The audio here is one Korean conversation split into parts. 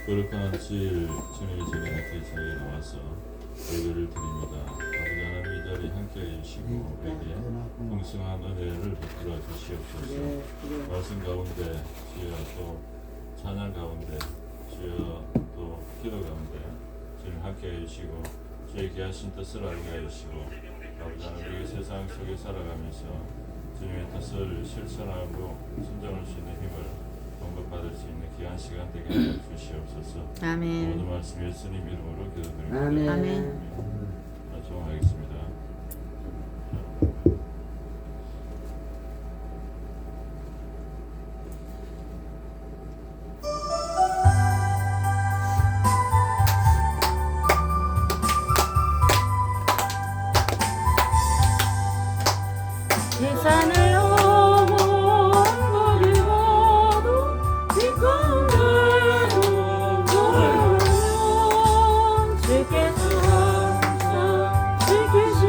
거룩한 질 주님의 제자한테 저희에 나와서 예배를 드립니다. 아버지 하나님 이 자리에 함께해 주시고 우리에게 풍성한 은혜를 베풀어 주시옵소서. 말씀 가운데 주여 또 찬양 가운데 주여 또 기도 가운데 주님 함께해 주시고 주의 귀하신 뜻을 알게 해 주시고 아버지 하나님 우리 세상 속에 살아가면서 주님의 뜻을 실천하고 순종할 수 있는 힘을 공급받을 수 있는 귀한 시간 되게 하여 주시옵소서. 아멘. 모든 말씀 예수님 이름으로 기도드립니다. 아멘. 아멘. 정하겠습니다. 세상을 넘어버리고도 빛가운데도 주께서 항상 지키시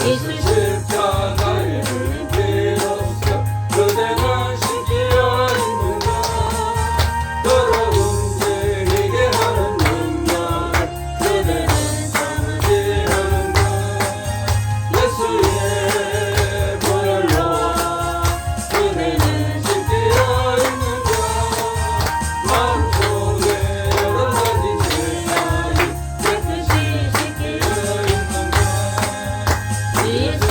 예수 십자가의 피로써 그대가 신기어 있는가 더러운 죄에게 하는 능력을 그대는 참지 않은가 예수의 보혈로 그대는 신기어 있는가 마음속에 여러 가지 죄악이 깨끗이 씻기어 있는가 예수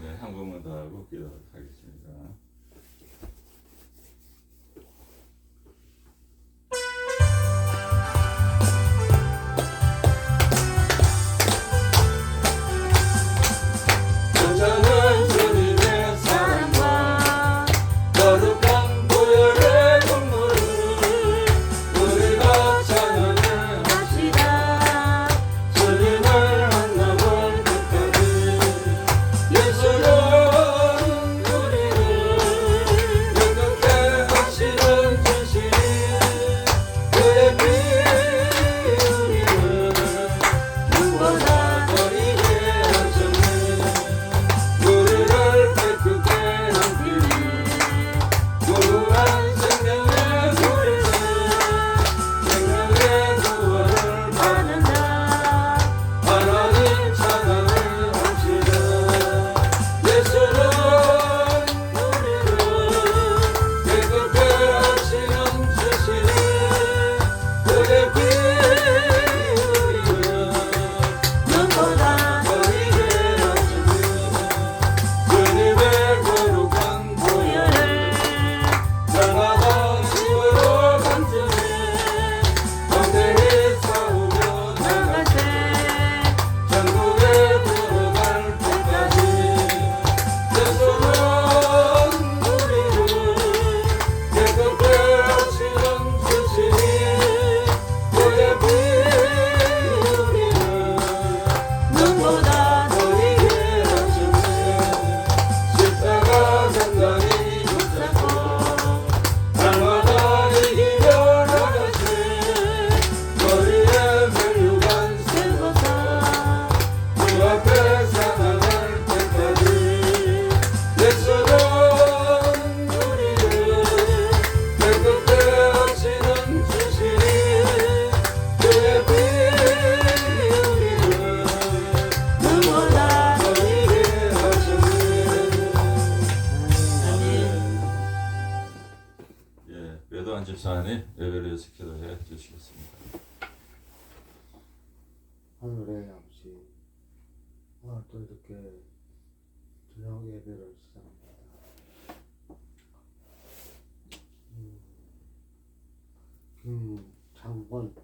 네, 한 번만 더 하고 기도하겠습니다. 천천한 주님의 사랑과 거룩한 보혈의 눈물을 우리가 찬양을 합시다. 주님을 만나볼 때까지 예수는 우리를 영광케 하시는 주신 그의 피 우리를 눈보다 버리게 하셨네. 우리를 깨끗게 함기를 무한 생명의 소리를 생명의 구원을 받는다. 하나님 찬양을 합시다. 예수는 우리를 깨끗게 하시는 주시니 그의 피 우리를 눈보다 버리게 하시니 주님의 거룩한 보혈을 날마다 힘으로 간증해 담대히 싸우며 나갈때 천국에 들어갈 때까지 예수는 우리를 깨끗게 하시는 주시니 그의 피 우리를 눈보다 버리게 하셨네. 십자가 단단히 붙잡고 날마다 이기려 나가시 머리에 멜류관 세워서 주 앞에 사랑할 때까지 예수는 우리를 깨끗게 하시는 주시니 그의 피 우리를 눈보다 버리게 하셨네. 예, 외도한 집사님 예배를 위해서 기도해 주시겠습니다. 하늘의 아버지, 오늘 또 이렇게 저녁 예배를 시작합니다. 김창권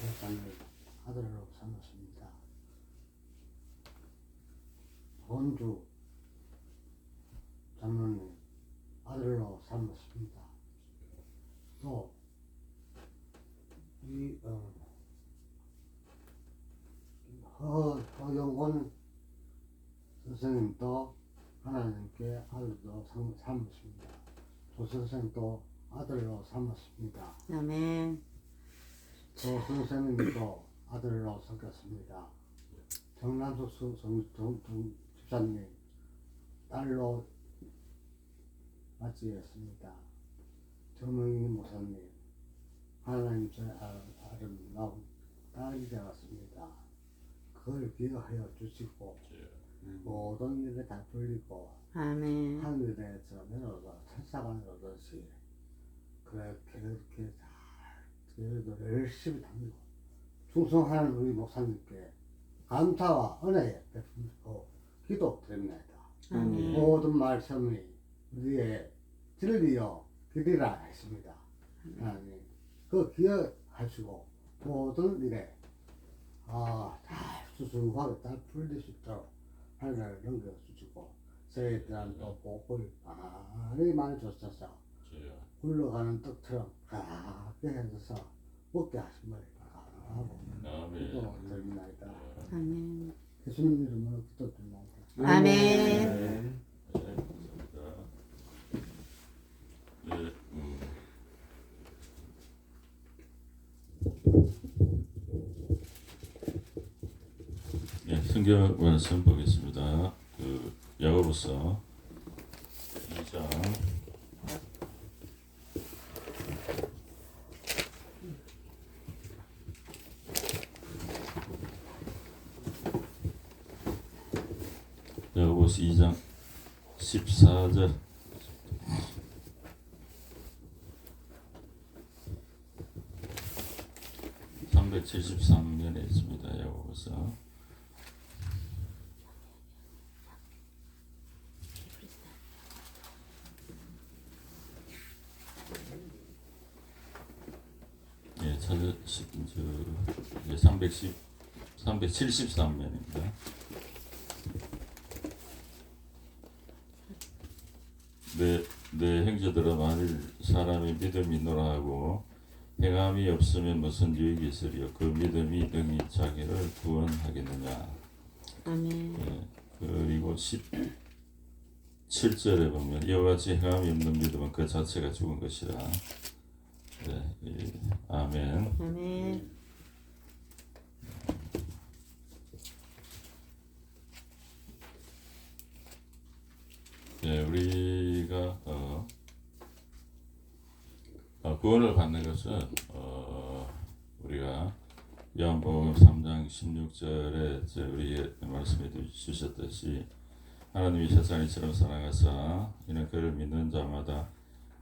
목사님을 아들로 삼았습니다. 원주 장로님 아들로 삼았습니다. 또 이 허영권 선생님도 하나님께 아들로 삼았습니다. 조 선생님도 아들로 삼았습니다. 아멘. 조 선생님도 아들로 삼겼습니다. 정남수 집사님 딸로 맞이했습니다. 정명희 목사님 하나님 저의 아름다운 딸이 되었습니다. 그걸 기억하여 주시고 모든 일에 다 돌리고 아멘. 하늘에서 내려서 천사가 내려오듯이 그렇게 잘 열심히 다니고 충성하는 우리 목사님께 감사와 은혜 베풀고 기도드립니다. 아멘. 모든 말씀이 우리의 진리요 길이라 했습니다. 하나님 그 기억하시고 모든 일에 잘 수수하게 잘 풀릴 수 있도록 하늘을 넘겨주시고 저에 대한 또 복을 많이 주셔서 주여. 굴러가는 떡처럼 가게 해줘서 먹게 하심을 바라고 아멘. 기도드립니다. 아멘. 예수님 이름으로 기도드립니다. 아멘. 네, 감사합니다. 네, 네, 성경 말씀 보겠습니다. 그 야고보서 2장 2장 14절 373면에 있습니다. 야고보서 예, 373면입니다. 내 형제들아 만일 사람이 믿음이 있노라 하고 행함이 없으면 무슨 유익이 있으리요 그 믿음이 능히 자기를 구원하겠느냐. 아멘. 예, 그리고 17절에 보면 이와 같이 행함이 없는 믿음은 그 자체가 죽은 것이라. 네, 아멘. 아멘. 네, 우리가 구원을 받는 것은 우리가 요한복음 3장 16절에 우리에게 말씀해 주셨듯이 하나님이 세상을 이처럼 사랑하사 이는 그를 믿는 자마다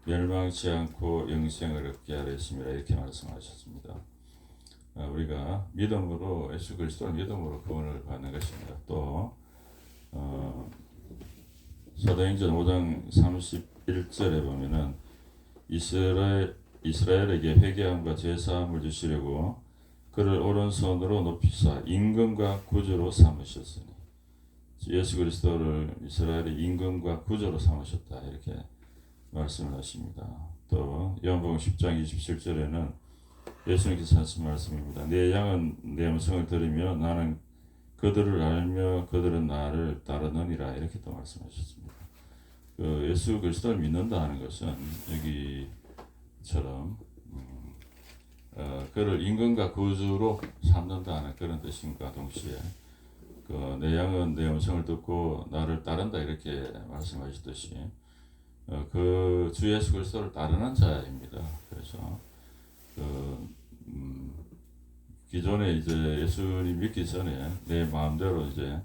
멸망치 않고 영생을 얻게 하려심이라 이렇게 말씀하셨습니다. 우리가 믿음으로 예수 그리스도를 믿음으로 구원을 받는 것입니다. 또 사도행전 5장 31절에 보면은 이스라엘에게 회개함과 제사함을 주시려고 그를 오른손으로 높이사 임금과 구주로 삼으셨으니 예수 그리스도를 이스라엘의 임금과 구주로 삼으셨다 이렇게 말씀을 하십니다. 또 요한복음 10장 27절에는 예수님께서 하신 말씀입니다. 내 양은 내 음성을 들으며 나는 그들을 알며 그들은 나를 따르느니라 이렇게 또 말씀하셨습니다. 그 예수 그리스도를 믿는다 하는 것은 여기처럼 그를 임금과 구주로 삼는다 하는 그런 뜻인가 동시에 내 양은 내 음성을 듣고 나를 따른다 이렇게 말씀하셨듯이 그 주 예수 그리스도를 따르는 자입니다. 그래서 기존에 이제 예수님 믿기 전에 내 마음대로 이제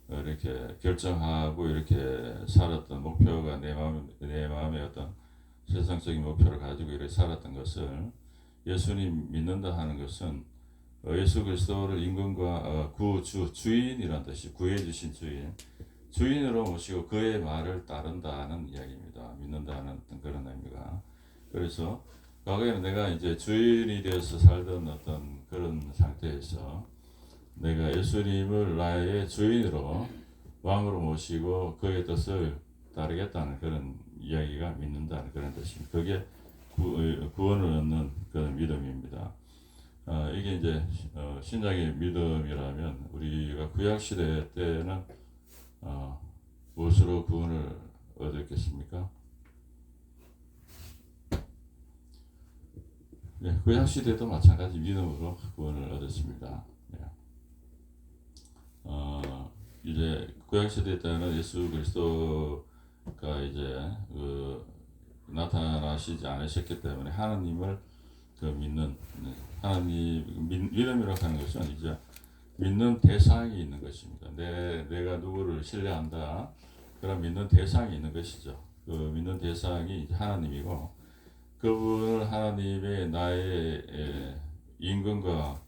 이렇게 결정하고 이렇게 살았던 목표가 내 마음의 어떤 세상적인 목표를 가지고 이렇게 살았던 것을 예수님 믿는다 하는 것은 예수 그리스도를 임금과 주인이란 뜻이 구해주신 주인으로 모시고 그의 말을 따른다는 이야기입니다. 믿는다는 그런 의미가. 그래서 과거에는 내가 이제 주인이 되어서 살던 어떤 그런 상태에서 내가 예수님을 나의 주인으로 왕으로 모시고 그의 뜻을 따르겠다는 그런 이야기가 믿는다는 그런 뜻입니다. 그게 구원을 얻는 그런 믿음입니다. 이게 이제 신약의 믿음이라면 우리가 구약 시대 때는 무엇으로 구원을 얻었겠습니까? 네, 구약 시대도 마찬가지 믿음으로 구원을 얻었습니다. 네. 이제 구약 시대 때는 예수 그리스도가 이제 나타나시지 않으셨기 때문에 하나님을 믿는 믿음이라고 하는 것은 이제 믿는 대상이 있는 것입니다. 내가 누구를 신뢰한다. 그런 믿는 대상이 있는 것이죠. 그 믿는 대상이 이제 하나님이고 그분을 하나님의 나의 임금과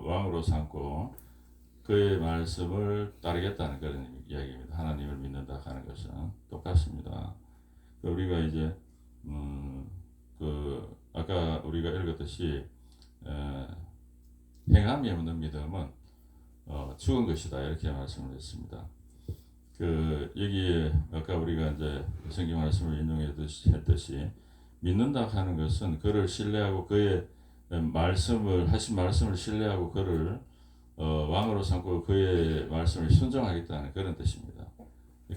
왕으로 삼고 그의 말씀을 따르겠다는 그런 이야기입니다. 하나님을 믿는다 하는 것은 똑같습니다. 우리가 이제 그 아까 우리가 읽었듯이 행함이 없는 믿음은 죽은 것이다 이렇게 말씀을 했습니다. 그 여기에 아까 우리가 이제 성경 말씀을 인용했듯이 믿는다 하는 것은 그를 신뢰하고 그의 하신 말씀을 신뢰하고 그를 왕으로 삼고 그의 말씀을 순종하겠다는 그런 뜻입니다.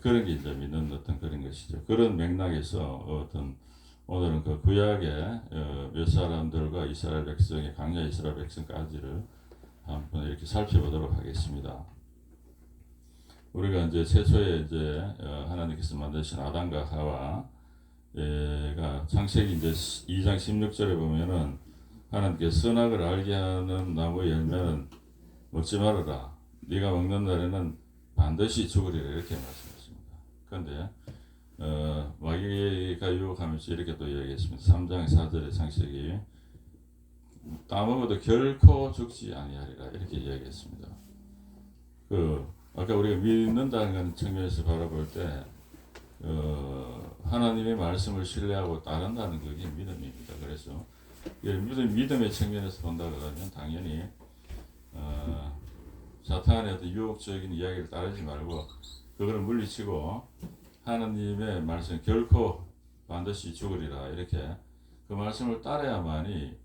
그런 게 이제 믿는 어떤 그런 것이죠. 그런 맥락에서 오늘은 그 구약의 몇 사람들과 이스라엘 백성의 강야 이스라엘 백성까지를 한번 이렇게 살펴보도록 하겠습니다. 우리가 이제 최초에 이제 하나님께서 만드신 아담과 하와가 창세기 이제 2장 16절에 보면은 하나님께서 선악을 알게 하는 나무의 열매는 먹지 말아라. 네가 먹는 날에는 반드시 죽으리라 이렇게 말씀했습니다. 그런데 마귀가 유혹하면서 이렇게 또 이야기했습니다. 3장 4절의 창세기 따먹어도 결코 죽지 아니하리라 이렇게 이야기했습니다. 아까 우리가 믿는다는 측면에서 바라볼 때 하나님의 말씀을 신뢰하고 따른다는 그게 믿음입니다. 그래서 믿음의 측면에서 본다 그러면 당연히 사탄의 어떤 유혹적인 이야기를 따르지 말고 그거를 물리치고 하나님의 말씀 결코 반드시 죽으리라 이렇게 그 말씀을 따라야만이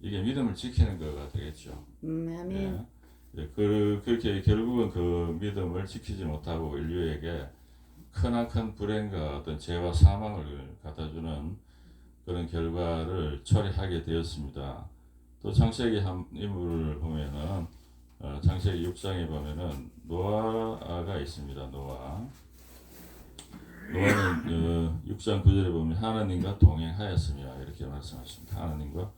이게 믿음을 지키는 거가 되겠죠. 아멘. 그렇게 결국은 그 믿음을 지키지 못하고 인류에게 크나큰 불행과 어떤 죄와 사망을 갖다주는 그런 결과를 초래하게 되었습니다. 또 창세기 한 인물을 보면은 창세기 6장에 보면은 노아가 있습니다. 노아는 6장 9절에 보면 하나님과 동행하였으며 이렇게 말씀하십니다. 하나님과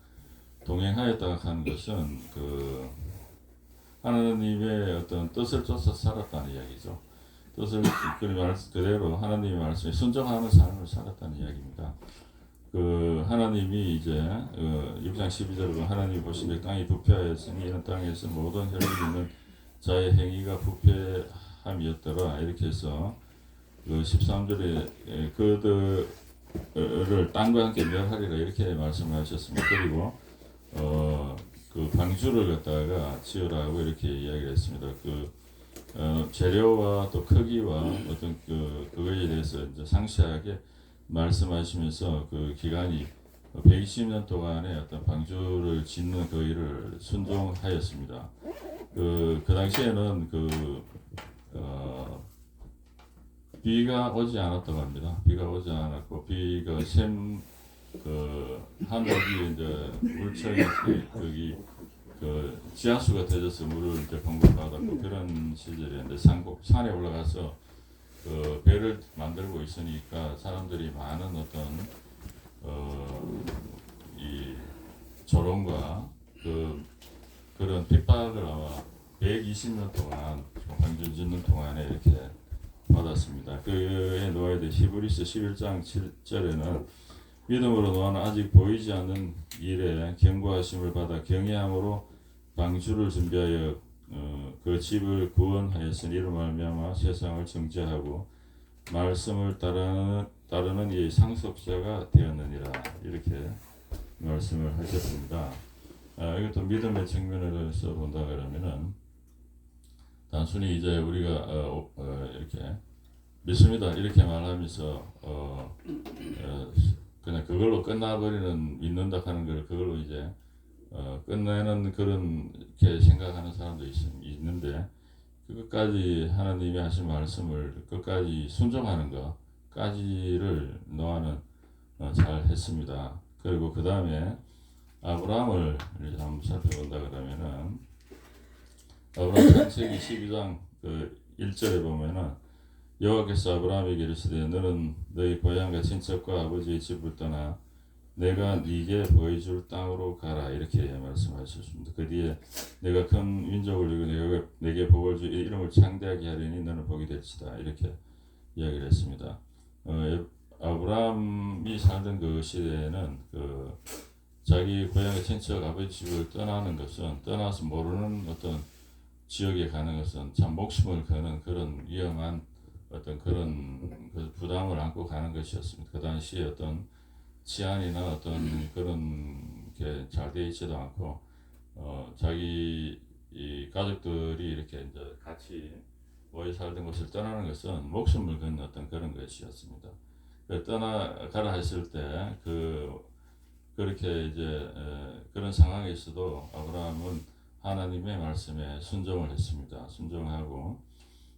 동행하였다가 하는 것은 하나님의 어떤 뜻을 쫓아 살았다는 이야기죠. 뜻을 그대로 하나님의 말씀에 순종하는 삶을 살았다는 이야기입니다. 하나님이 이제 6장 12절에 보면 하나님이 보시되 땅이 부패하였으니 이는 땅에서 모든 혈육이 있는 자의 행위가 부패함이었더라 이렇게 해서 13절에 그들을 땅과 함께 멸하리라 이렇게 말씀하셨습니다. 그리고 방주를 갖다가 지으라고 이렇게 이야기를 했습니다. 재료와 또 크기와 어떤 그거에 대해서 이제 상세하게 말씀하시면서 그 기간이 120년 동안의 어떤 방주를 짓는 그 일을 순종하였습니다. 그 당시에는 비가 오지 않았다고 합니다. 비가 오지 않았고 비가 하늘이 이제 물청이 거기 지하수가 되어서 물을 이제 공급받았고 그런 시절이었는데 산에 올라가서 배를 만들고 있으니까 사람들이 많은 어떤 이 조롱과 그런 핍박을 아마 120년 동안 방주 짓는 동안에 이렇게 받았습니다. 그에 노아에 대해 히브리서 11장 7절에는 믿음으로 노아는 아직 보이지 않는 일에 경고하심을 받아 경외함으로 방주를 준비하여 그 집을 구원하였으니 이로 말미암아 세상을 정죄하고 말씀을 따르는 이 상속자가 되었느니라 이렇게 말씀을 하셨습니다. 이것도 믿음의 측면에서 본다 그러면은 단순히 이제 우리가 이렇게 믿습니다 이렇게 말하면서 그냥 그걸로 끝나버리는 믿는다 하는 걸 그걸로 이제 끝내는 그렇게 생각하는 사람도 있는데 그것까지 하나님이 하신 말씀을 끝까지 순종하는 것까지를 노아는 잘 했습니다. 그리고 그 다음에 아브라함을 한번 살펴본다 그러면은 아브라함 창세기 12장 1절에 보면은 여호와께서 아브라함에게 이르시되 너는 너희 고향과 친척과 아버지의 집을 떠나 내가 네게 보여줄 땅으로 가라 이렇게 말씀하셨습니다. 그 뒤에 내가 큰 민족을 이루고 내게 복을 주 이름을 창대하게 하리니 너는 복이 될지다 이렇게 이야기를 했습니다. 아브라함이 살던 그 시대에는 자기 고향의 친척 아버지 집을 떠나는 것은 떠나서 모르는 어떤 지역에 가는 것은 참 목숨을 거는 그런 위험한 어떤 그런 부담을 안고 가는 것이었습니다. 그 당시에 어떤 치안이나 어떤 그런 게 잘 되어 있지도 않고 자기 이 가족들이 이렇게 이제 같이 모여 살던 곳을 떠나는 것은 목숨을 건 어떤 그런 것이었습니다. 떠나가라 했을 때 그렇게 이제 그런 상황에서도 아브라함은 하나님의 말씀에 순종을 했습니다. 순종하고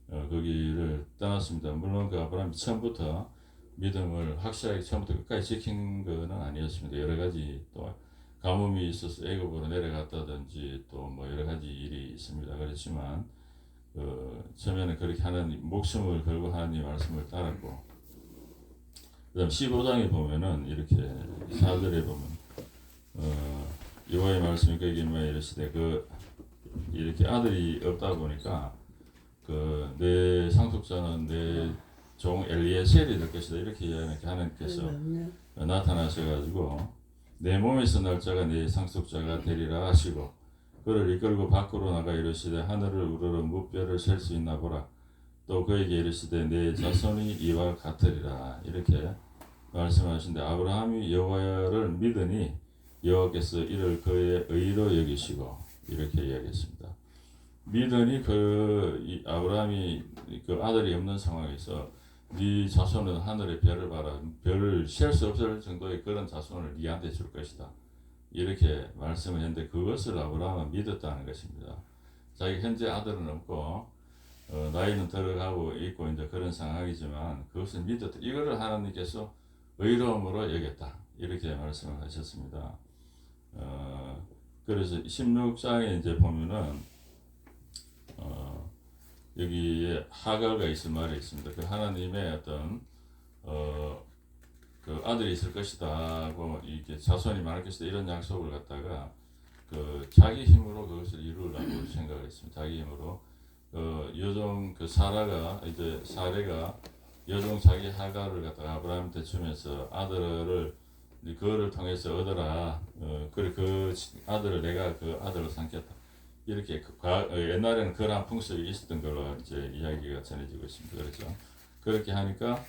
거기를 떠났습니다. 물론 그 아브라함이 처음부터 믿음을 확실하게 처음부터 끝까지 지킨 것은 아니었습니다. 여러 가지 또 가뭄이 있어서 애굽으로 내려갔다든지 또 뭐 여러 가지 일이 있습니다. 그렇지만 처음에는 그렇게 하나님 목숨을 걸고 하나님 말씀을 따랐고, 그다음 15장에 보면은 이렇게 4절에 보면 여호와의 말씀이 그에게 임하여 이르시되 이렇게 아들이 없다 보니까 내 상속자는 내 종 엘리에셀이 될 것이다 이렇게 이야기하니까 하나님께서 나타나셔가지고 내 몸에서 날 자가 내 상속자가 되리라 하시고 그를 이끌고 밖으로 나가 이르시되 하늘을 우러러 무뼈를 셀 수 있나 보라. 또 그에게 이르시되 내 자손이 이와 같으리라 이렇게 말씀하신데, 아브라함이 여호와를 믿으니 여호와께서 이를 그의 의로 여기시고 이렇게 이야기했습니다. 믿으니 아브라함이 그 아들이 없는 상황에서 네 자손은 하늘의 별을 봐라. 별을 셀 수 없을 정도의 그런 자손을 네한테 줄 것이다. 이렇게 말씀을 했는데 그것을 아브라함은 믿었다는 것입니다. 자기 현재 아들은 없고 나이는 들어가고 있고 이제 그런 상황이지만 그것을 믿었다. 이거를 하나님께서 의로움으로 여겼다. 이렇게 말씀을 하셨습니다. 그래서 16장에 이제 보면은 여기에 하갈가 있을 말이 있습니다. 그 하나님의 어떤 그 아들이 있을 것이다고 이렇게 자손이 많을 것이다 이런 약속을 갖다가 자기 힘으로 그것을 이루려고 생각을 했습니다. 자기 힘으로 여종 사라가 여종 자기 하갈을 갖다가 아브라함한테 주면서 아들을 그거를 통해서 얻어라. 그래 그 아들을 내가 그 아들로 삼겠다. 이렇게 옛날에는 그러한 풍습이 있었던 걸로 이제 이야기가 전해지고 있습니다. 그렇죠. 그렇게 하니까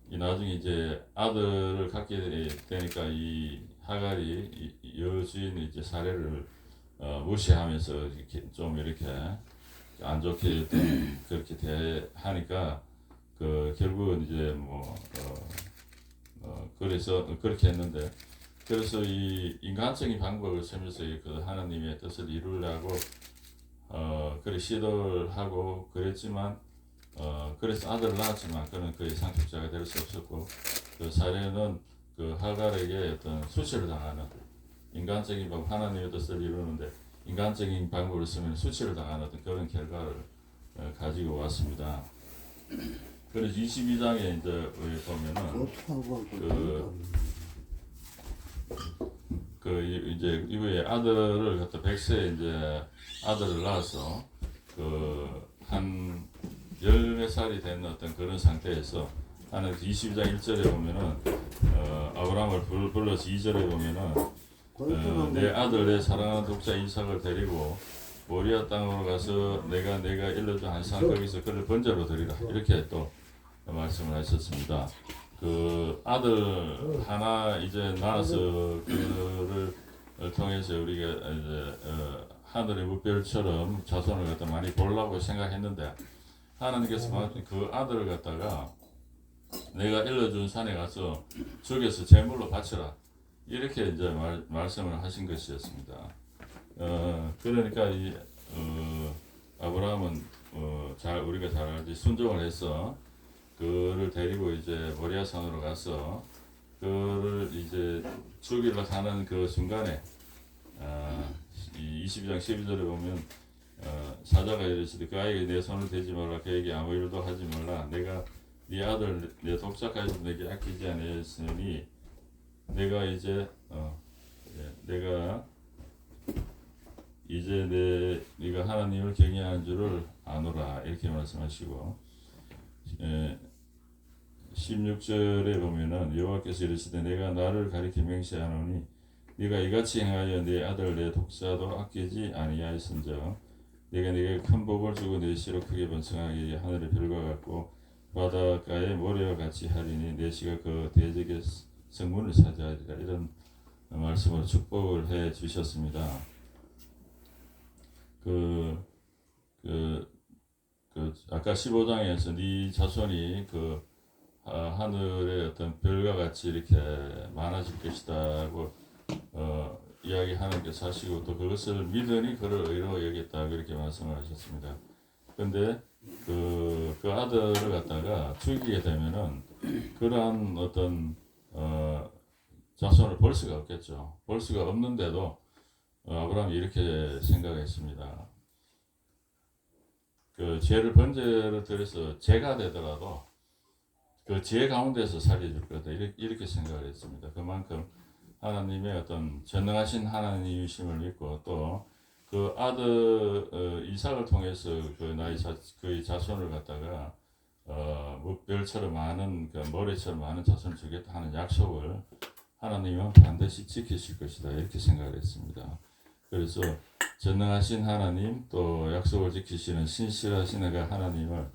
이 나중에 이제 아들을 갖게 되니까 이 하갈이 여주인의 이제 사례를 무시하면서 이렇게 좀 이렇게 안 좋게 그렇게 대하니까 결국은 이제 그래서 그렇게 했는데, 그래서 이 인간적인 방법을 쓰면서 그 하나님의 뜻을 이루려고 그래 시도를 하고 그랬지만 그래서 아들을 낳았지만 그는 그의 상속자가 될 수 없었고 그 사례는 그 하갈에게 어떤 수치를 당하는 인간적인 방법, 하나님의 뜻을 이루는데 인간적인 방법을 쓰면 수치를 당하는 어떤 그런 결과를 가지고 왔습니다. 그래서 22장에 이제 보면은 이제 이후에 아들을 갖다 100세에 이제 아들을 낳아서 한 14살이 된 어떤 그런 상태에서 하는 22장 1절에 보면은 아브라함을 불러서 2절에 보면은 내 아들 내 사랑하는 독자 이삭을 데리고 모리아 땅으로 가서 내가 일러준 한산 거기서 그를 번제로 드리라 이렇게 또 말씀을 하셨습니다. 그 아들 하나 이제 낳아서 그를 통해서 우리가 이제 하늘의 무별처럼 자손을 갖다 많이 보려고 생각했는데 하나님께서 그 아들을 갖다가 내가 일러준 산에 가서 죽여서 제물로 바쳐라 이렇게 이제 말씀을 하신 것이었습니다. 그러니까 이 아브라함은 우리가 잘 알지 순종을 해서 그를 데리고 이제 모리아산으로 가서 그를 이제 죽이러 가는 그 순간에 22장 12절에 보면 사자가 이르시되 그 아이에게 내 손을 대지 말라 그에게 아무 일도 하지 말라 내가 네 아들 내 독자까지 내게 아끼지 아니하였으니 내가 이제 네가 하나님을 경외하는 줄을 아노라 이렇게 말씀하시고 16절에 보면은 여호와께서 이르시되 내가 나를 가리켜 맹세하노니 네가 이같이 행하여 네 아들 내 독자도 아끼지 아니하였은즉 내가 네게 큰 복을 주고 내 씨로 크게 번성하게 하늘의 별과 같고 바닷가의 모래와 같이 하리니 내시가 그 대적의 성문을 차지하리라. 이런 말씀으로 축복을 해 주셨습니다. 아까 15장에서 네 자손이 하늘의 어떤 별과 같이 이렇게 많아질 것이다고 이야기하는 게 사실이고 또 그것을 믿으니 그를 의로 여겼다 이렇게 말씀을 하셨습니다. 그런데 그 아들을 갖다가 죽이게 되면은 그러한 어떤 자손을 볼 수가 없겠죠. 볼 수가 없는데도 아브라함이 이렇게 생각했습니다. 그 죄를 번제를 드려서 죄가 되더라도 그 죄 가운데서 살려줄 거다 이렇게 생각을 했습니다. 그만큼 하나님의 어떤 전능하신 하나님이심을 믿고 또 그 아들 이삭을 통해서 그의 자손을 갖다가 별처럼 많은 모래처럼 많은 자손을 주겠다 하는 약속을 하나님은 반드시 지키실 것이다 이렇게 생각을 했습니다. 그래서 전능하신 하나님 또 약속을 지키시는 신실하신 하나님을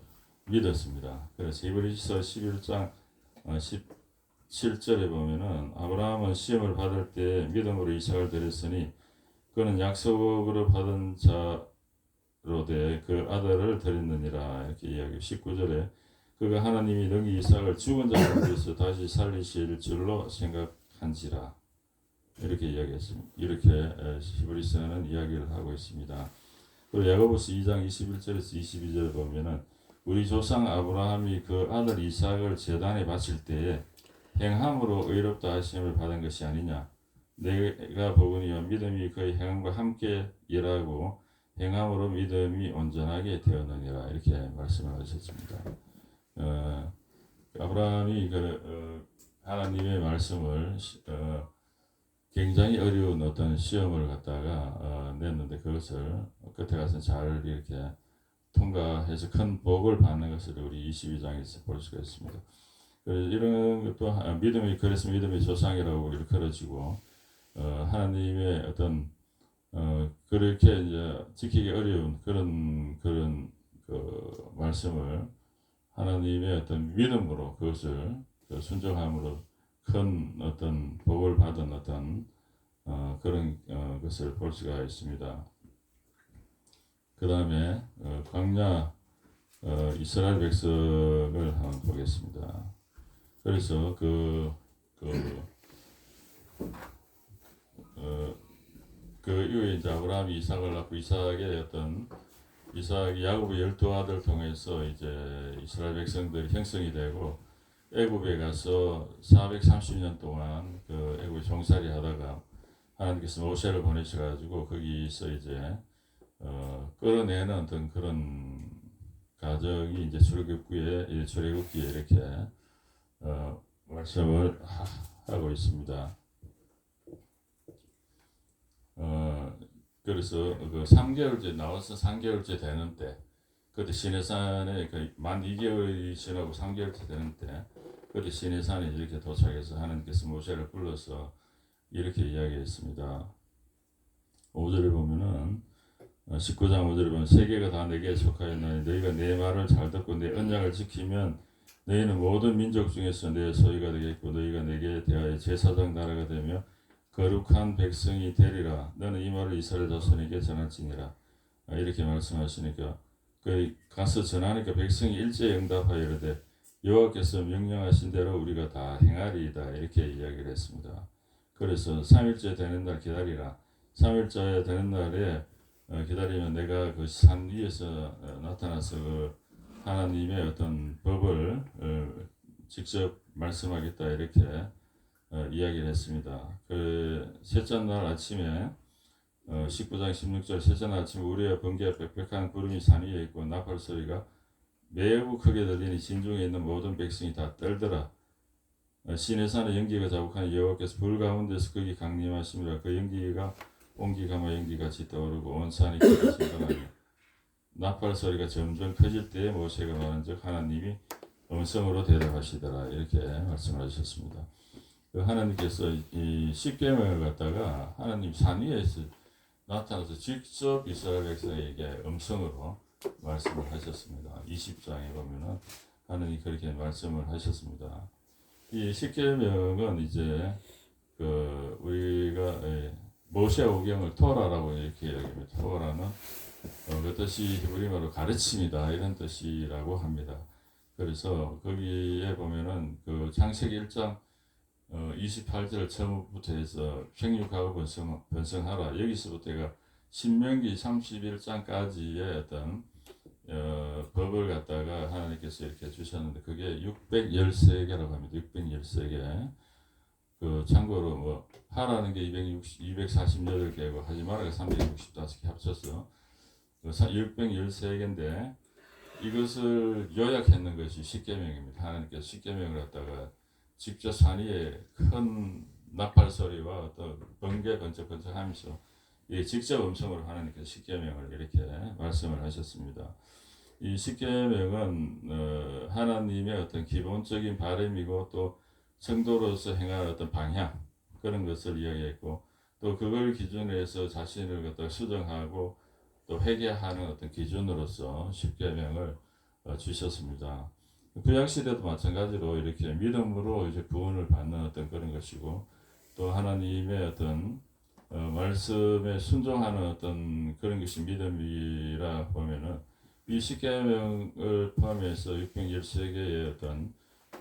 믿었습니다. 그래서 히브리서 11장 17절에 보면은 아브라함은 시험을 받을 때 믿음으로 이삭을 드렸으니 그는 약속으로 받은 자로 돼 그 아들을 드렸느니라 이렇게 이야기. 19절에 그가 하나님이 능히 이삭을 죽은 자 가운데서 다시 살리실 줄로 생각한지라 이렇게 이야기했습니다. 이렇게 히브리서는 이야기를 하고 있습니다. 그리고 야고보서 2장 21절에서 22절에 보면은 우리 조상 아브라함이 그 아들 이삭을 제단에 바칠 때에 행함으로 의롭다 하심을 받은 것이 아니냐. 내가 보거니와 믿음이 그의 행함과 함께 일하고 행함으로 믿음이 온전하게 되었느니라 이렇게 말씀을 하셨습니다. 아브라함이 하나님의 말씀을 굉장히 어려운 어떤 시험을 갖다가 냈는데 그것을 끝에 가서 잘 이렇게 통과해서 큰 복을 받는 것을 우리 22장에서 볼 수가 있습니다. 이런 것도 그래서 믿음의 조상이라고 일컬어지고 하나님의 어떤 그렇게 이제 지키기 어려운 그런 그 말씀을 하나님의 어떤 믿음으로 그것을 순종함으로 큰 어떤 복을 받은 어떤 그런 것을 볼 수가 있습니다. 그 다음에 광야 이스라엘 백성을 한번 보겠습니다. 그래서 그 이후에 이제 아브라함이 이삭을 낳고 이삭이 야곱의 12아들 통해서 이제 이스라엘 백성들이 형성이 되고 애굽에 가서 430년 동안 그 애굽에 종살이 하다가 하나님께서 모세를 보내셔가지고 거기서 이제 끌어내는 어떤 그런 가정이 이제 출애굽기에 이렇게 말씀을 하고 있습니다. 그래서 그 3개월째 나와서 3개월째 되는 때 그때 시내산에 만 2개월이 지나고 3개월째 되는 때 그때 시내산에 이렇게 도착해서 하나님께서 모세를 불러서 이렇게 이야기했습니다. 5절에 보면은 19장 5절에 보면 세계가 다 내게 속하였나니 너희가 내 말을 잘 듣고 내 언약을 지키면 너희는 모든 민족 중에서 내 소유가 되겠고 너희가 내게 대하여 제사장 나라가 되며 거룩한 백성이 되리라. 너는 이 말을 이스라엘 자손에게 전할지니라. 이렇게 말씀하시니까 가서 전하니까 백성이 일제히 응답하여 이르되 여호와께서 명령하신 대로 우리가 다 행하리이다. 이렇게 이야기를 했습니다. 그래서 3일째 되는 날 기다리라. 3일째 되는 날에 기다리면 내가 그 산 위에서 나타나서 그 하나님의 어떤 법을 직접 말씀하겠다 이렇게 이야기를 했습니다. 그 셋째 날 아침에 19장 16절 셋째 날 아침에 우리의 번개와 빽빽한 구름이 산 위에 있고 나팔 소리가 매우 크게 들리니 진중에 있는 모든 백성이 다 떨더라. 시내산의 연기가 자욱하니 여호와께서 불 가운데서 거기 강림하심이라. 그 연기가 온기가마 연기같이 떠오르고 온 산이 크게 진동하니 나팔 소리가 점점 커질 때에 모세가 말한즉 하나님이 음성으로 대답하시더라. 이렇게 말씀을 하셨습니다. 하나님께서 이 십계명을 갖다가 하나님 산 위에서 나타나서 직접 이스라엘 백성에게 음성으로 말씀을 하셨습니다. 20장에 보면은 하느님 그렇게 말씀을 하셨습니다. 이 십계명은 이제 그 우리가 모세 오경을 토라라고 이렇게 여깁니다. 토라는 그 뜻이 히브리어로 가르침이다 이런 뜻이라고 합니다. 그래서 거기에 보면은 그 창세기 1장 28절 처음부터 해서 생육하고 번성하라 여기서부터가 신명기 31장까지의 어떤 법을 갖다가 하나님께서 이렇게 주셨는데 그게 613개라고 합니다. 613개. 그 참고로 뭐 하라는 게 248개고 하지 말아가 365개 합쳐서 613개인데 이것을 요약했는 것이 십계명입니다. 하나님께서 십계명을 갖다가 직접 산 위에 큰 나팔 소리와 어떤 번개 번쩍번쩍하면서 이 직접 음성으로 하나님께서 십계명을 이렇게 말씀을 하셨습니다. 이 십계명은 하나님의 어떤 기본적인 바람이고 또 성도로서 행할 어떤 방향 그런 것을 이야기했고 또 그걸 기준으로 해서 자신을 갖다 수정하고 또 회개하는 어떤 기준으로서 십계명을 주셨습니다. 구약 시대도 마찬가지로 이렇게 믿음으로 이제 구원을 받는 어떤 그런 것이고 또 하나님의 어떤 말씀에 순종하는 어떤 그런 것이 믿음이라 보면은 이 십계명을 포함해서 613개의 어떤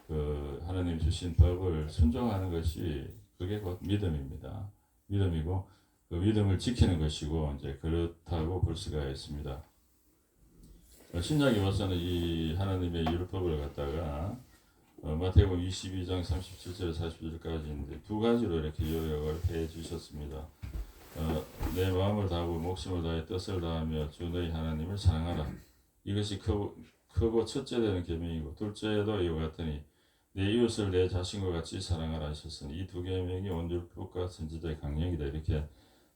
그 하나님 주신 법을 순종하는 것이 그게 곧 믿음입니다. 믿음이고 그 믿음을 지키는 것이고 이제 그렇다고 볼 수가 있습니다. 신약에 와서는 이 하나님의 율법을 갖다가 마태복음 22장 37절 40절까지 두 가지로 이렇게 요약을 해 주셨습니다. 내 마음을 다하고 목숨을 다해 뜻을 다하며 주 너희 하나님을 사랑하라. 이것이 크고 첫째 되는 계명이고 둘째도 이와 같으니 내 이웃을 내 자신과 같이 사랑하라 하셨으니 이 두 계명이 온 율법과 선지자의 강령이다 이렇게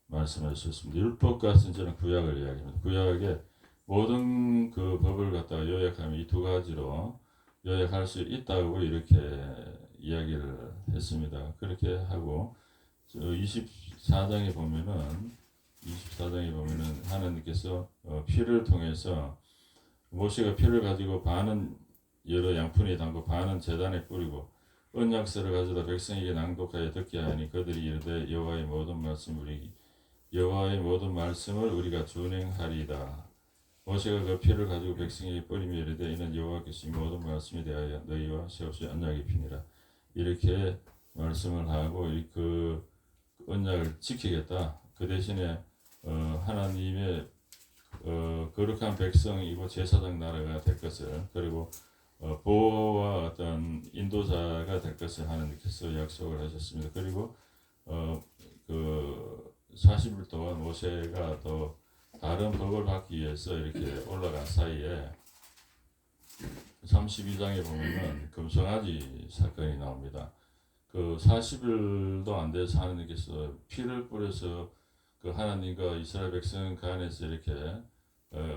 말씀하셨습니다. 율법과 선지자는 구약을 이야기합니다. 구약의 모든 그 법을 갖다가 요약하면 이 두 가지로 요약할 수 있다고 이렇게 이야기를 했습니다. 그렇게 하고 24장에 보면은 하나님께서 피를 통해서 모세가 피를 가지고 반은 여러 양푼에 담고 반은 제단에 뿌리고 언약서를 가져다 백성에게 낭독하여 듣게 하니 그들이 이르되 여호와의 모든 말씀을 우리가 준행하리이다. 모세가 그 피를 가지고 백성에게 뿌리며 이르되 이는 여호와께서 이 모든 말씀에 대하여 너희와 세우신 언약의 피니라. 이렇게 말씀을 하고 그 언약을 지키겠다. 그 대신에 하나님의 거룩한 백성이고 제사장 나라가 될 것을 그리고 보호와 어떤 인도자가 될 것을 하나님께서 약속을 하셨습니다. 그리고 그 40일 동안 모세가 또 다른 법을 받기 위해서 이렇게 올라간 사이에 32장에 보면은 금송아지 사건이 나옵니다. 그 40일도 안 돼서 하나님께서 피를 뿌려서 그 하나님과 이스라엘 백성 간에서 이렇게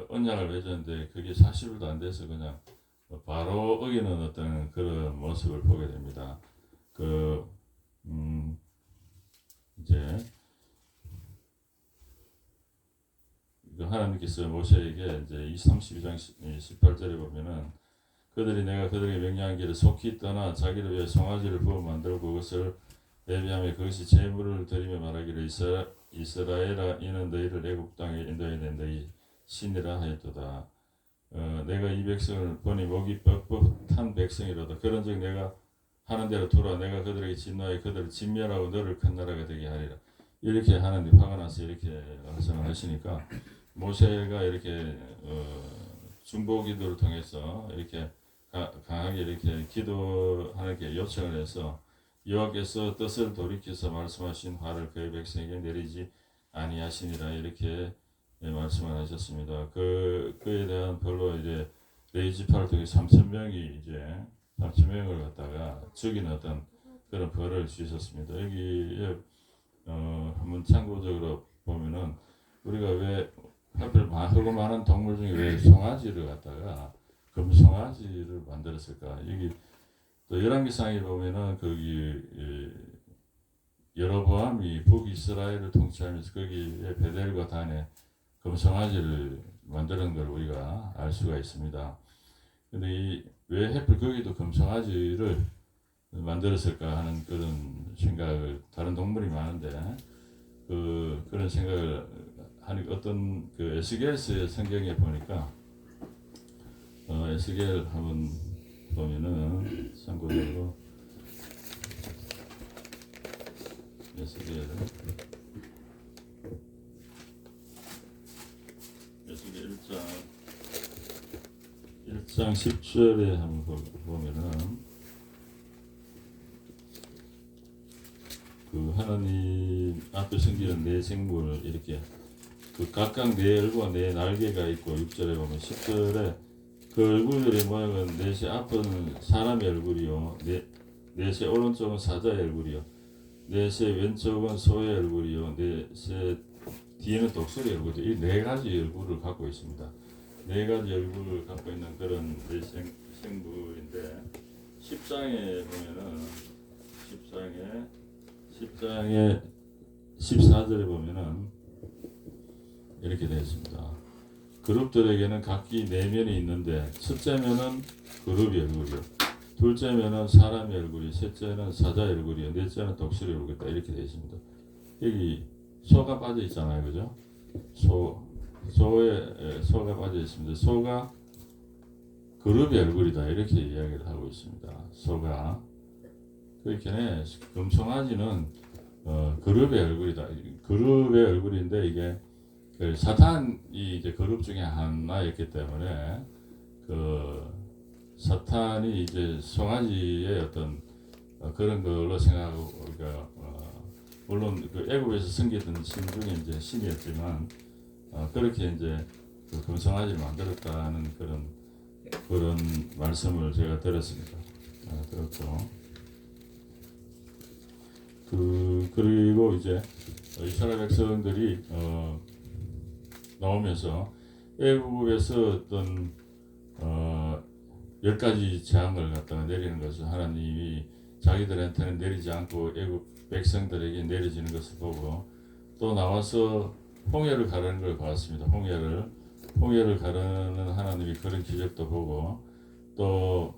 언약을 맺었는데 그게 40일도 안 돼서 그냥 바로 어기는 어떤 그런 모습을 보게 됩니다. 이제 하나님께서 모세에게 이제 32장 18절에 보면은 그들이 내가 그들에게 명령한 길을 속히 떠나 자기를 위해 송아지를 부어 만들고 그것을 예비하며 그것이 제물을 드리며 말하기를 이스라엘아 이는 너희를 애굽 땅에 인도해 낸 너희 신이라 하였도다. 내가 이 백성을 보니 목이 뻣뻣한 백성이로다. 그런즉 내가 하는 대로 돌아 내가 그들에게 진노하여 그들을 진멸하고 너를 큰 나라가 되게 하리라. 이렇게 하나님 화가 나서 이렇게 말씀을 하시니까 모세가 이렇게 중보기도를 통해서 이렇게 강하게 이렇게 기도하는게 요청을 해서 여호와께서 뜻을 돌이켜서 말씀하신 화를 그의 백성에게 내리지 아니하시니라 이렇게 말씀을 하셨습니다. 그에 대한 벌로 이제 레이지파를 통해 3,000명이 이제 3,000명을 갖다가 죽이는 어떤 그런 벌을 주셨습니다. 여기에 한번 참고적으로 보면은 우리가 왜 하필 하고 많은 동물 중에 왜 송아지를 갖다가 금송아지를 만들었을까? 여기 또 열왕기상에 보면은 거기 여로보암이 북이스라엘을 통치하면서 거기에 베델과 단에 금송아지를 만드는 걸 우리가 알 수가 있습니다. 근데 이 왜 하필 거기도 금송아지를 만들었을까 하는 그런 생각을, 다른 동물이 많은데 그런 생각을 하는 어떤 그 에스겔서의 성경에 보니까 에스겔 한번 보면은 참고로 에스겔 1장 10절에 한번 보면은 그 하나님 앞에 섬기는 네 생물을 이렇게 그 각각 네 얼굴과 네 날개가 있고 6절에 보면 10절에 그 얼굴들의 모양은 넷의 앞은 사람의 얼굴이요 넷의 오른쪽은 사자의 얼굴이요 넷의 왼쪽은 소의 얼굴이요 넷의 뒤에는 독수리의 얼굴이요 이 네 가지 얼굴을 갖고 있습니다. 네 가지 얼굴을 갖고 있는 그런 네 생물인데 10장에 보면은 10장에 14절에 보면은 이렇게 되어 있습니다. 그룹들에게는 각기 네 면이 있는데 첫째 면은 그룹의 얼굴이요 둘째 면은 사람의 얼굴이 셋째는 사자의 얼굴이요 넷째는 독수리의 얼굴이다 이렇게 되어 있습니다. 여기 소가 빠져 있잖아요, 그죠? 소가 빠져 있습니다. 소가 그룹의 얼굴이다 이렇게 이야기를 하고 있습니다. 소가 그렇게 금송아지는 그룹의 얼굴이다. 그룹의 얼굴인데 이게 그 사탄이 이제 그룹 중에 하나였기 때문에 그 사탄이 이제 송아지의 어떤 그런 걸로 생각하고 우리가 물론 그 애국에서 섬기던 신 중에 이제 신이었지만 그렇게 이제 그 금송아지를 만들었다는 그런 말씀을 제가 들었습니다. 들었고 그리고 이제 이스라엘 백성들이 나오면서 애국에서 어떤 10가지 재앙을 갖다가 내리는 것을 하나님이 자기들한테는 내리지 않고 애국 백성들에게 내려지는 것을 보고 또 나와서 홍해를 가르는 걸 봤습니다. 홍해를 가르는 하나님이 그런 기적도 보고 또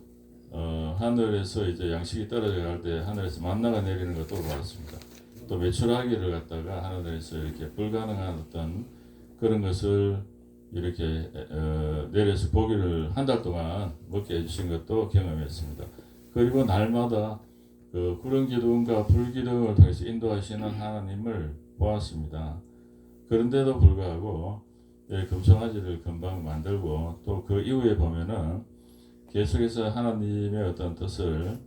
하늘에서 이제 양식이 떨어져 갈 때 하늘에서 만나가 내리는 것도 봤습니다. 또 메추라기를 갖다가 하늘에서 이렇게 불가능한 어떤 그런 것을 이렇게 내려서 고기를 한 달 동안 먹게 해주신 것도 경험했습니다. 그리고 날마다 그 구름 기둥과 불 기둥을 통해서 인도하시는 하나님을 보았습니다. 그런데도 불구하고 금송아지를 금방 만들고 또 그 이후에 보면은 계속해서 하나님의 어떤 뜻을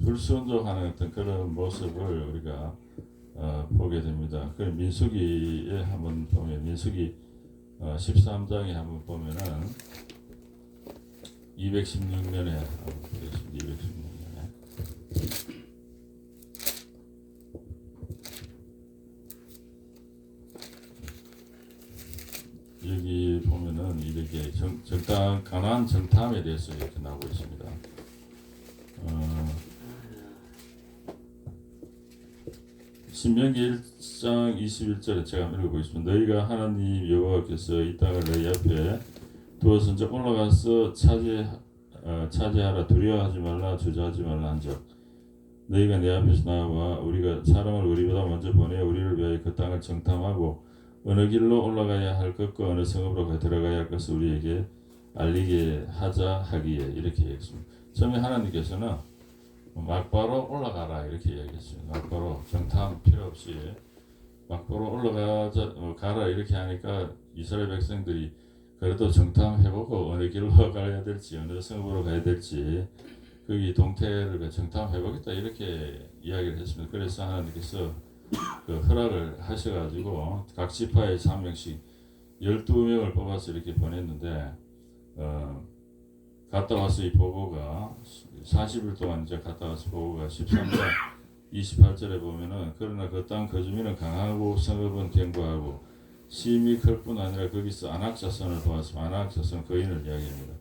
불순종하는 어떤 그런 모습을 우리가 보게 됩니다. 그 민수기에 한번 보면 민수기 13장에 한번 보면은 216년에 216년에 여기 보면은 이렇게 정탐 가나안 정탐에 대해서 이렇게 나오고 있습니다. 신명기 1장 21절에 제가 한번 읽어보겠습니다. 너희가 하나님 여호와께서 이 땅을 너희 앞에 두어서 이제 올라가서 차지하라. 두려워하지 말라. 주저하지 말라 한적 너희가 내 앞에서 나와 우리가 사람을 우리보다 먼저 보내 우리를 위하여 그 땅을 정탐하고 어느 길로 올라가야 할 것과 어느 성읍으로 들어가야 할 것을 우리에게 알리게 하자 하기에 이렇게 얘기했습니다. 처음에 하나님께서는 막바로 올라가라 이렇게 이야기했습니다. 막바로 정탐 필요 없이 막바로 가라 이렇게 하니까 이스라엘 백성들이 그래도 정탐해보고 어느 길로 가야 될지 어느 성읍으로 가야 될지 거기 동태를 정탐해보겠다 이렇게 이야기를 했습니다. 그래서 하나님께서 그 허락을 하셔가지고 각 지파에서 한 명씩 12명을 뽑아서 이렇게 보냈는데 갔다 와서 이 보고가 40일 동안 이제 갔다 와서 보고가 13장 28절에 보면은 그러나 그 땅 거주민은 강하고 성읍은 견고하고 심이 클 뿐 아니라 거기서 아낙 자손을 보았으면 아낙 자손 거인을 이야기합니다.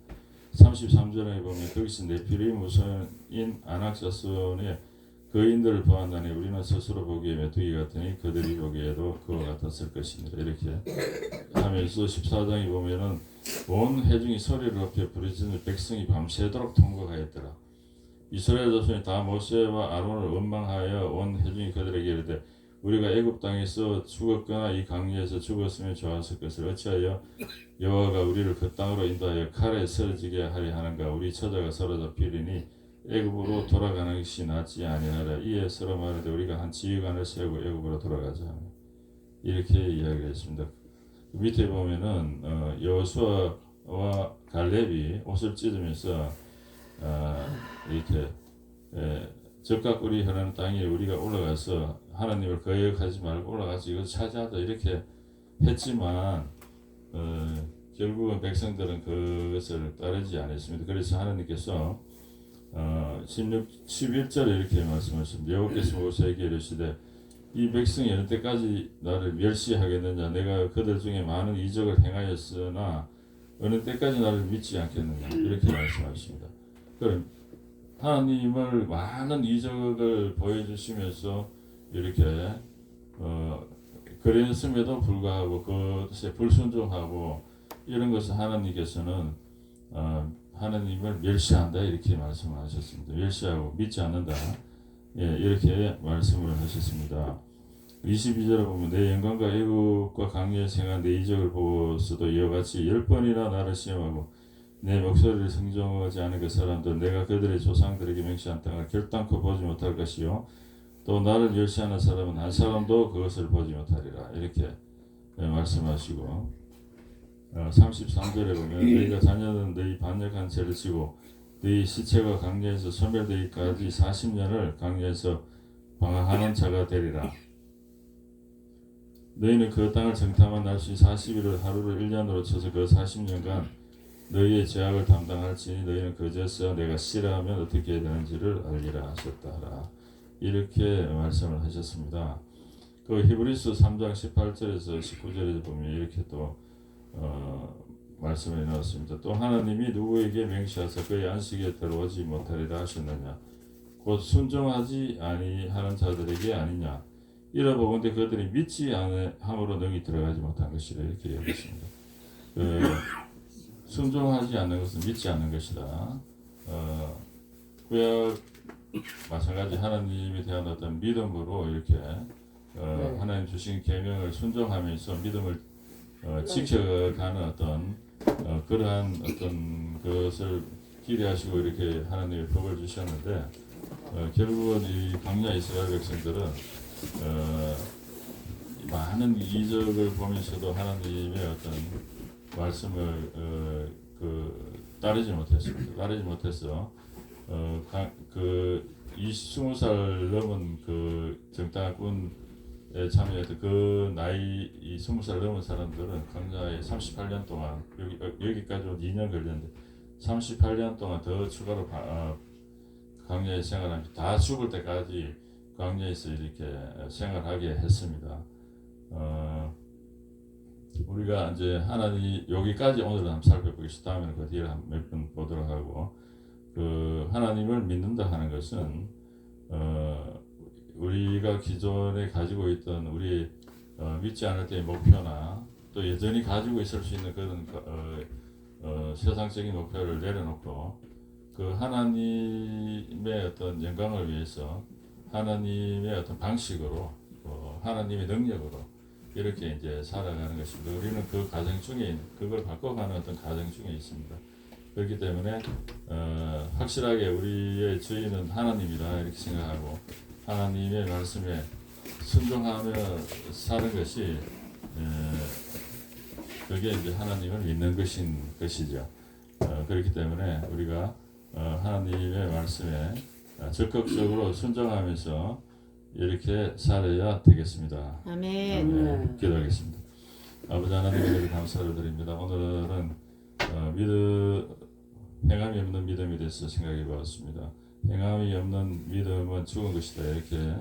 33절에 보면 거기서 네피림 우선인 아낙 자손의 거인들을 보았나니 우리는 스스로 보기에 메뚜기 같으니 그들이 보기에도 그와 같았을 것입니다. 이렇게 하면서 14장에 보면은 온 회중이 소리를 높여 부르짖으며 백성이 밤새도록 통곡하였더라. 이스라엘 자손이 다 모세와 아론을 원망하여 온 회중이 그들에게 이르되 우리가 애굽 땅에서 죽었거나 이 강야에서 죽었으면 좋았을 것을 어찌하여 여호와가 우리를 그 땅으로 인도하여 칼에 쓰러지게 하려 하는가. 우리 처자가 사로잡히리니 애굽으로 돌아가는 것이 낫지 아니하라. 이에 서로 말하되 우리가 한 지휘관을 세우고 애굽으로 돌아가자. 이렇게 이야기했습니다. 밑에 보면은 여호수아와 갈렙이 옷을 찢으면서 이렇게 적각꿀이 흐르는 땅에 우리가 올라가서 하나님을 거역하지 말고 올라가서 이것을 차지하자 이렇게 했지만 결국은 백성들은 그것을 따르지 않았습니다. 그래서 하나님께서 11절에 이렇게 말씀하십니다. 여호와께서 모세에게 이르시되 이 백성이 어느 때까지 나를 멸시하겠느냐. 내가 그들 중에 많은 이적을 행하였으나 어느 때까지 나를 믿지 않겠느냐. 이렇게 말씀하십니다. 그럼 하나님을 많은 이적을 보여주시면서 이렇게 그랬음에도 불구하고 그것에 불순종하고 이런 것을 하나님께서는 하나님을 멸시한다 이렇게 말씀하셨습니다. 멸시하고 믿지 않는다. 예, 이렇게 말씀을 하셨습니다. 22절에 보면 내 영광과 애국과 강렬 생한 내 이적을 보고서도 이와 같이 10번이나 나를 시험하고 내 목소리를 성정하지 않은 그 사람들 내가 그들의 조상들에게 맹세한 땅을 결단코 보지 못할 것이요 또 나를 멸시하는 사람은 한 사람도 그것을 보지 못하리라. 이렇게 말씀하시고 33절에 보면 너희가 자녀는 너희 반역한 죄를 지고 너희 시체가 강야에서 소멸되기까지 40년을 강야에서 방황하는 자가 되리라. 너희는 그 땅을 정탐한 날씨 40일을 하루를 1년으로 쳐서 그 40년간 너희의 죄악을 담당할지니 너희는 그제서 내가 싫어하면 어떻게 해야 되는지를 알리라 하셨다라. 이렇게 말씀을 하셨습니다. 그 히브리서 3장 18절에서 19절에 보면 이렇게 또 말씀을 해놨습니다. 또 하나님이 누구에게 맹세하사 그의 안식에 들어오지 못하리라 하셨느냐. 곧 순종하지 아니하는 자들에게 아니냐. 이러보건대 그들이 믿지 않음으로 능히 들어가지 못한 것이라. 이렇게 얘기했습니다. 순종하지 않는 것은 믿지 않는 것이다. 구약 마찬가지 하나님에 대한 어떤 믿음으로 이렇게 하나님 주신 계명을 순종하면서 믿음을 지켜가는 어떤 그러한 어떤 것을 기대하시고 이렇게 하나님의 법을 주셨는데 결국은 이 광야 이스라엘 백성들은 많은 이적을 보면서도 하나님의 어떤 말씀을 따르지 못했습니다. 따르지 못해서 그 20살 넘은 그 정탐꾼에 참여했던 그 나이 20살 넘은 사람들은 광야에 38년 동안 여기까지 온 2년 걸렸는데 38년 동안 더 추가로 광야에 생활하면서 다 죽을 때까지 광야에서 이렇게 생활하게 했습니다. 우리가 이제 하나님 여기까지 오늘 한번 살펴보겠습니다. 다음에는 그 뒤에 몇 번 보도록 하고 그 하나님을 믿는다 하는 것은 우리가 기존에 가지고 있던 우리 믿지 않을 때의 목표나 또 여전히 가지고 있을 수 있는 그런 세상적인 목표를 내려놓고 그 하나님의 어떤 영광을 위해서 하나님의 어떤 방식으로 하나님의 능력으로 이렇게 이제 살아가는 것입니다. 우리는 그 과정 중에 그걸 바꿔가는 어떤 과정 중에 있습니다. 그렇기 때문에 확실하게 우리의 주인은 하나님이다 이렇게 생각하고 하나님의 말씀에 순종하며 사는 것이 그게 이제 하나님을 믿는 것이죠. 그렇기 때문에 우리가 하나님의 말씀에 적극적으로 순종하면서 이렇게 살아야 되겠습니다. 아멘. 기도하겠습니다. 아버지 하나님께 감사를 드립니다. 오늘은 행함이 없는 믿음에 대해서 생각해 보았습니다. 행함이 없는 믿음은 죽은 것이다 이렇게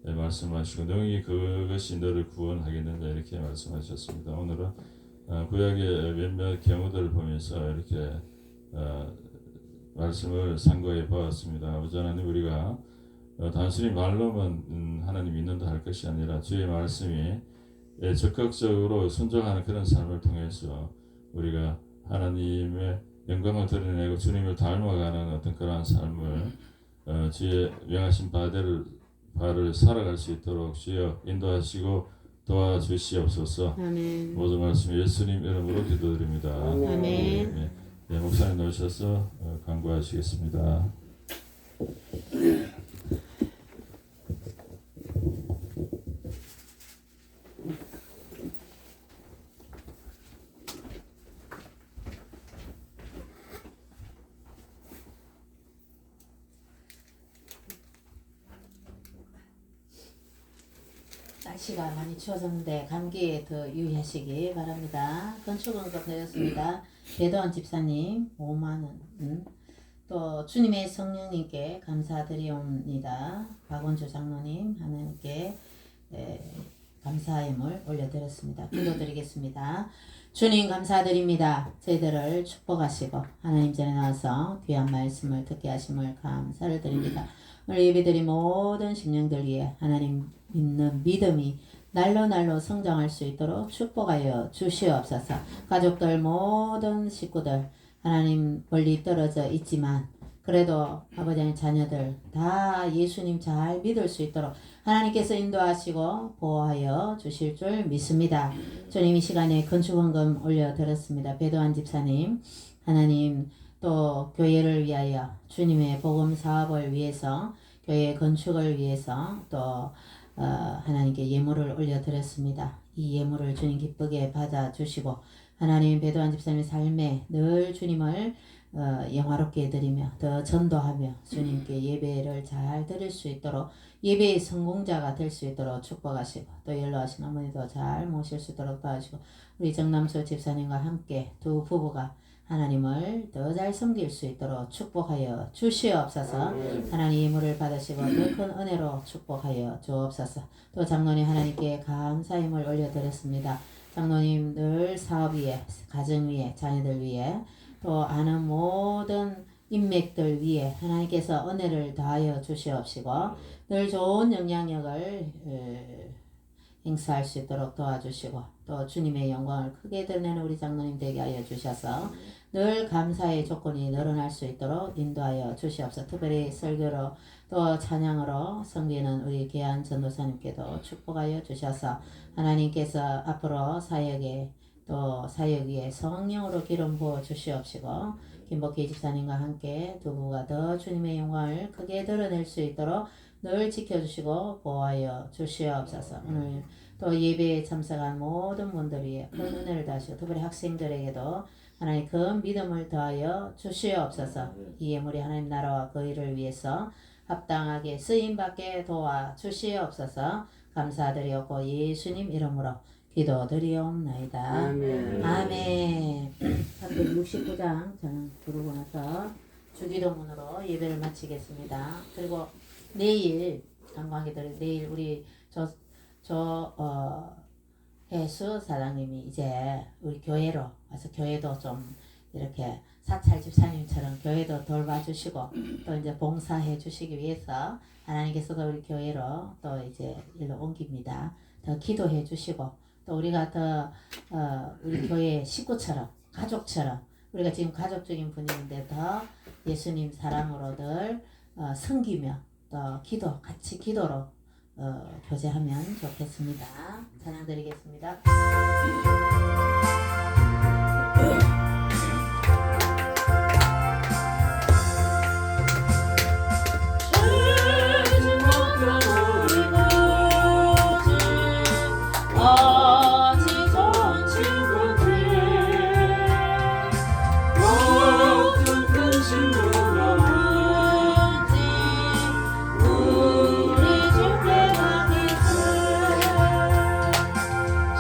말씀하시고 능히 그것이 너를 구원하겠느냐 이렇게 말씀하셨습니다. 오늘은 구약의 몇몇 경우들을 보면서 이렇게 말씀을 상고해 보았습니다. 아버지 하나님 우리가 단순히 말로만 하나님 믿는다 할 것이 아니라 주의 말씀이 적극적으로 순종하는 그런 삶을 통해서 우리가 하나님의 영광을 드러내고 주님을 닮아가는 어떤 그러한 삶을 주의 명하신 바를 살아갈 수 있도록 주여 인도하시고 도와주시옵소서. 아멘. 모든 말씀 예수님 이름으로 기도드립니다. 아멘. 네, 목사님 나오셔서 강구하시겠습니다. 날씨가 많이 추워졌는데 감기에 더 유의하시기 바랍니다. 건축원금 드렸습니다. 배도환 집사님 5만원. 또 주님의 성령님께 감사드리옵니다. 박원주 장로님 하나님께 감사함을 올려드렸습니다. 기도드리겠습니다. 주님 감사드립니다. 저희들을 축복하시고 하나님 전에 나와서 귀한 말씀을 듣게 하심을 감사를 드립니다. 오늘 예배드린 모든 심령들 위해 하나님 믿는 믿음이 날로 성장할 수 있도록 축복하여 주시옵소서. 가족들 모든 식구들 하나님 멀리 떨어져 있지만 그래도 아버지의 자녀들 다 예수님 잘 믿을 수 있도록 하나님께서 인도하시고 보호하여 주실 줄 믿습니다. 주님 이 시간에 건축원금 올려드렸습니다. 배도환 집사님 하나님 또 교회를 위하여 주님의 복음 사업을 위해서 교회 건축을 위해서 또 하나님께 예물을 올려드렸습니다. 이 예물을 주님 기쁘게 받아주시고 하나님 배도환 집사님의 삶에 늘 주님을 영화롭게 드리며 더 전도하며 주님께 예배를 잘 드릴 수 있도록 예배의 성공자가 될 수 있도록 축복하시고 또 연로하신 어머니도 잘 모실 수 있도록 도와주시고 우리 정남수 집사님과 함께 두 부부가 하나님을 더 잘 섬길 수 있도록 축복하여 주시옵소서. 하나님 예물을 받으시고 더 큰 은혜로 축복하여 주옵소서. 또 장로님 하나님께 감사임을 올려드렸습니다. 장로님 늘 사업 위에 가정 위에 자녀들 위에 또 아는 모든 인맥들 위에 하나님께서 은혜를 더하여 주시옵시고 늘 좋은 영향력을 행사할 수 있도록 도와주시고 또 주님의 영광을 크게 드러내는 우리 장로님 되게 하여 주셔서 늘 감사의 조건이 늘어날 수 있도록 인도하여 주시옵소서. 특별히 설교로 또 찬양으로 섬기는 우리 귀한 전도사님께도 축복하여 주셔서 하나님께서 앞으로 사역에 또 사역 위에 성령으로 기름 부어 주시옵시고 김복희 집사님과 함께 두 부부가 더 주님의 영광을 크게 드러낼 수 있도록 늘 지켜주시고 보호하여 주시옵소서. 오늘 또 예배에 참석한 모든 분들 위해 큰 은혜를 다하시고 특별히 학생들에게도 하나님 큰 믿음을 더하여 주시옵소서. 이 예물이 하나님 나라와 그 일을 위해서 합당하게 쓰임받게 도와 주시옵소서. 감사드리옵고 예수님 이름으로 기도드리옵나이다. 아멘. 아멘. 369장 저는 부르고 나서 주기도문으로 예배를 마치겠습니다. 그리고 내일 관광객들 내일 우리 해수 사장님이 이제 우리 교회로 와서 교회도 좀 이렇게 사찰 집사님처럼 교회도 돌봐주시고 또 이제 봉사해 주시기 위해서 하나님께서도 우리 교회로 또 이제 일로 옮깁니다. 더 기도해 주시고 또 우리가 더 우리 교회 식구처럼 가족처럼 우리가 지금 가족적인 분위기인데 더 예수님 사랑으로들 섬기며 또 같이 기도로 교제하면 좋겠습니다. 찬양 드리겠습니다.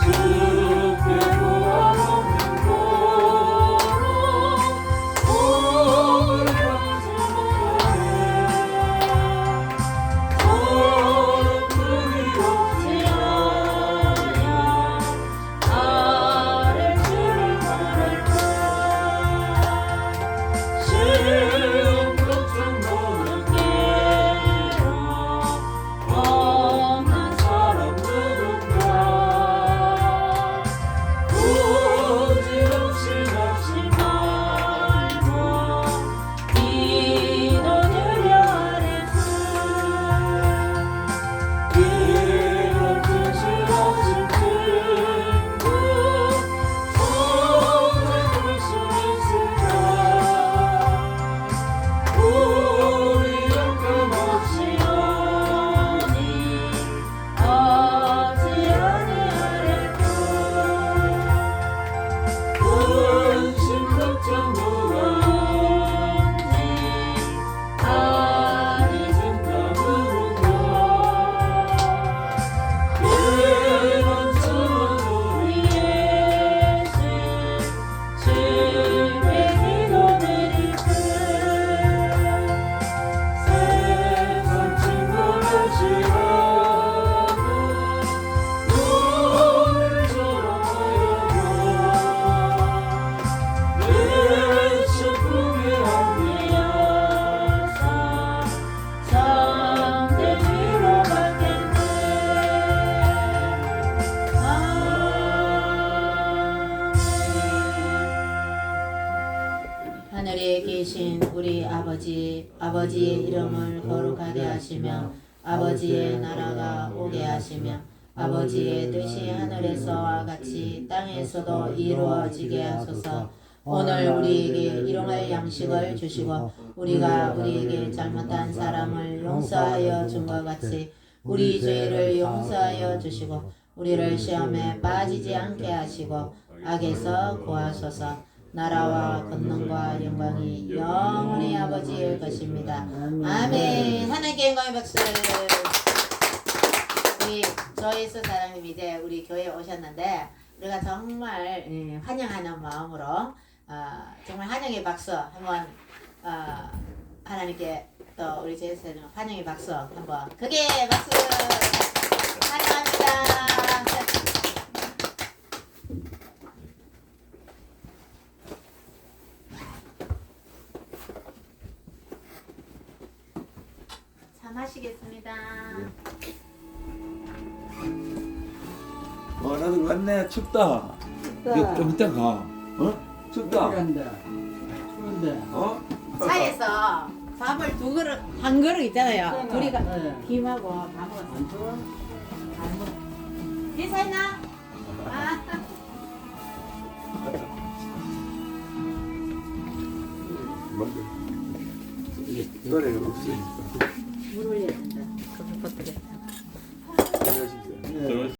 주께 구하라 아버지의 이름을 거룩하게 하시며 아버지의 나라가 오게 하시며 아버지의 뜻이 하늘에서와 같이 땅에서도 이루어지게 하소서. 오늘 우리에게 일용할 양식을 주시고 우리가 우리에게 잘못한 사람을 용서하여 준 것 같이 우리 죄를 용서하여 주시고 우리를 시험에 빠지지 않게 하시고 악에서 구하소서. 나라와 권능과 영광이 영원히 아버지의 것입니다. 아멘. 하나님께 영광의 박수. 우리 조이스 사장님 이제 우리 교회에 오셨는데 우리가 정말 환영하는 마음으로 정말 환영의 박수 한번 하나님께 또 우리 조이스 사장님 환영의 박수 한번 크게 박수 환영합니다. 차 마시겠습니다. 나도 왔네. 춥다. 이거 좀 이따 가. 어? 춥다. 추운데. 어? 차에서 밥을 두 그릇, 한 그릇 있잖아요. 둘이가 네. 김하고 다 먹었어. 안 추워? 안 먹어. 괜찮나? 아. 노래가 없으니까. 물 올려야 된다. 커피 퍼뜨려.